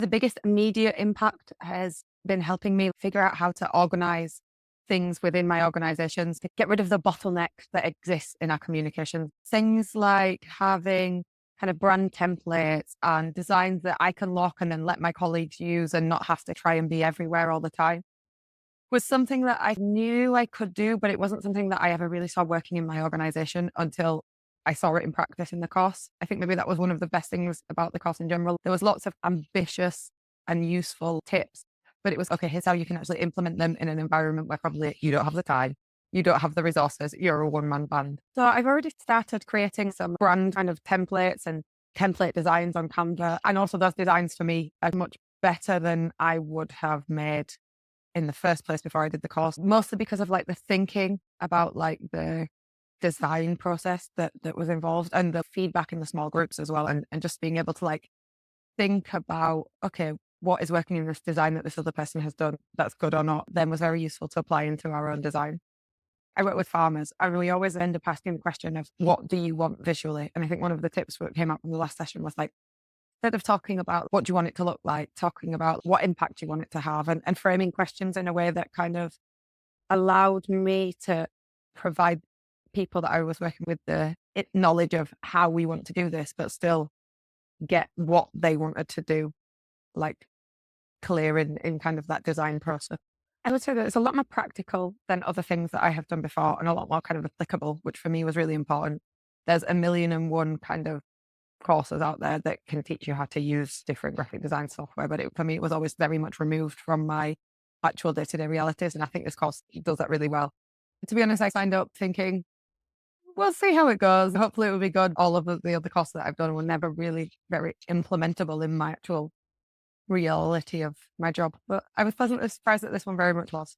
The biggest immediate impact has been helping me figure out how to organize things within my organizations to get rid of the bottlenecks that exist in our communication. Things like having kind of brand templates and designs that I can lock and then let my colleagues use and not have to try and be everywhere all the time was something that I knew I could do, but it wasn't something that I ever really saw working in my organization until I saw it in practice in the course. I think maybe that was one of the best things about the course in general. There was lots of ambitious and useful tips, but it was, okay, here's how you can actually implement them in an environment where probably you don't have the time, you don't have the resources, you're a one-man band. So I've already started creating some brand kind of templates and template designs on Canva. And also those designs for me are much better than I would have made in the first place before I did the course, mostly because of like the thinking about like the design process that was involved and the feedback in the small groups as well. And just being able to like think about, okay, what is working in this design that this other person has done that's good or not, then was very useful to apply into our own design. I work with farmers and we always end up asking the question of what do you want visually? And I think one of the tips that came up from the last session was like, instead of talking about what do you want it to look like, talking about what impact you want it to have and framing questions in a way that kind of allowed me to provide people that I was working with the knowledge of how we want to do this, but still get what they wanted to do, like clear in kind of that design process. I would say that it's a lot more practical than other things that I have done before and a lot more kind of applicable, which for me was really important. There's a million and one kind of courses out there that can teach you how to use different graphic design software. But for me, it was always very much removed from my actual day-to-day realities. And I think this course does that really well. To be honest, I signed up thinking, we'll see how it goes. Hopefully it will be good. All of the other courses that I've done were never really very implementable in my actual reality of my job. But I was pleasantly surprised that this one very much was.